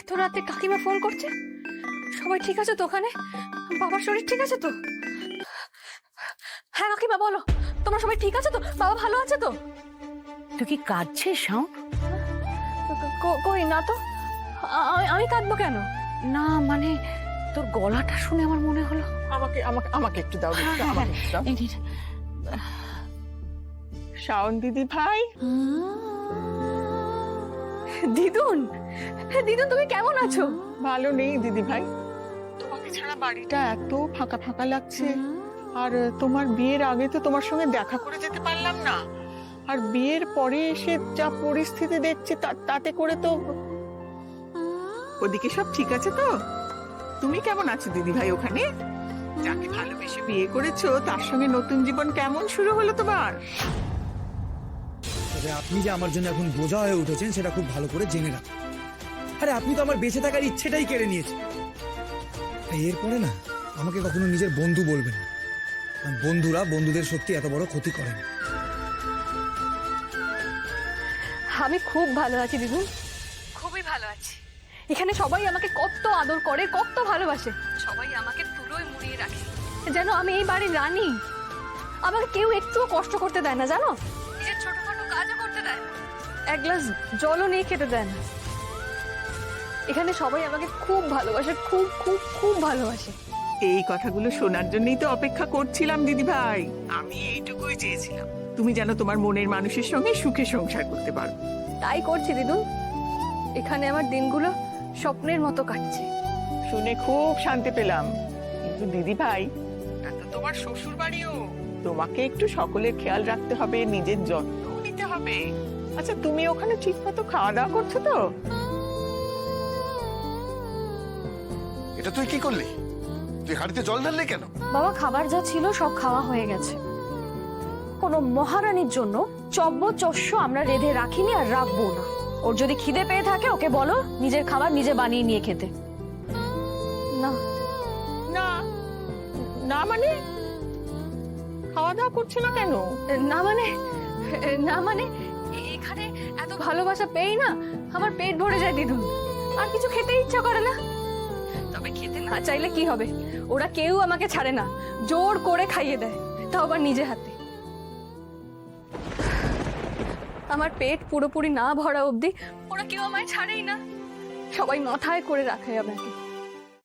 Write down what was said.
এত রাতে কাকিমা ফোন করছে। সবাই ঠিক আছে তো ওখানে? বাবার শরীর ঠিক আছে তো? হ্যাঁ কাকিমা বলো, তোমরা সবাই ঠিক আছে তো? বাবা ভালো আছে তো? তুই কি কাঁদছিস শাওন? কই না তো। আমি কাঁদবো কেন? না মানে তোর গলাটা শুনে আমার মনে হলো। আমাকে আমাকে আমাকে একটু দাও দিদি, আমাকে একটু দাও। এই নে। শাওন দিদি ভাই, দিদুন, দিদুন তুমি কেমন আছো? ভালো নেই দিদি ভাই। তোমাকে ছাড়া বাড়িটা এত ফাঁকা ফাঁকা লাগছে। আর তোমার বিয়ের আগে তো তোমার সঙ্গে দেখা করে যেতে পারলাম না, আর বিয়ের পরে এসে যা পরিস্থিতি দেখছি তাতে করে তো। ওদিকে সব ঠিক আছে তো? তুমি কেমন আছো দিদি ভাই? ওখানে যাকে ভালোবেসে বিয়ে করেছো তার সঙ্গে নতুন জীবন কেমন শুরু হলো তোমার? তবে আপনি যে আমার জন্য এখন বোঝা হয়ে উঠেছেন সেটা খুব ভালো করে জেনে রাখুন। আরে আপনি তো আমার বেঁচে থাকার ইচ্ছেটাই কেড়ে নিয়েছেন। এরপরে না আমাকে কখনো নিজের বন্ধু বলবেন না, কারণ বন্ধুরা বন্ধুদের সত্যি এত বড় ক্ষতি করে না। আমি খুব ভালো আছি দিদুন, খুবই ভালো আছি। এখানে সবাই আমাকে কত আদর করে, কত ভালোবাসে। সবাই আমাকে পুরোই মুড়িয়ে রাখে, যেন আমি এই বাড়ির রানী। আমাকে কেউ একটুও কষ্ট করতে দেয় না জানো, নিজের ছোটখাটো কাজও করতে দেয় না, এক গ্লাস জলও নিয়ে খেতে দেয় না। এখানে সবাই আমাকে খুব ভালোবাসে, খুব খুব খুব ভালোবাসে। এই কথাগুলো শোনার জন্যই তো অপেক্ষা করছিলাম দিদি ভাই। আমি এইটুকুই চেয়েছিলাম, তুমি যেন তোমার মনের মানুষের সঙ্গে সুখে সংসার করতে পারো। তাই করছি দিদুন। এখানে আমার দিনগুলো স্বপ্নের মতো কাটছে। শুনে খুব শান্তি পেলাম। কিন্তু দিদি ভাই, এটা তো তোমার শ্বশুর বাড়িও, তোমাকে একটু সকলের খেয়াল রাখতে হবে, নিজের যত্ন নিতে হবে। আচ্ছা তুমি ওখানে ঠিক মতো খাওয়া দাওয়া করছো তো? এটা তুই কি করলি? তুই হাঁড়িতে জল ঢাললি কেন? বাবা খাবার যা ছিল সব খাওয়া হয়ে গেছে। কোনো মহারানীর জন্য চব্য-চস্য আমরা রেঁধে রাখিনি আর রাখবো না। ওর যদি খিদে পেয়ে থাকে ওকে বলো নিজের খাবার নিজে বানিয়ে নিয়ে খেতে। না না না মানে খাওয়া দাওয়া করছে না কেন? না মানে, না মানে এখানে এত ভালোবাসা পেই না আমার পেট ভরে যায় দিদুন, আর কিছু খেতে ইচ্ছা করে না। তবে খেতে না চাইলে কি হবে, ওরা কেউ আমাকে ছাড়ে না, জোর করে খাইয়ে দেয়, তাও আবার নিজে হাতে। আমার পেট পুরোপুরি না ভরা অবধি ওরা কেউ আমায় ছাড়েই না, সবাই মাথায় করে রাখে আমাকে।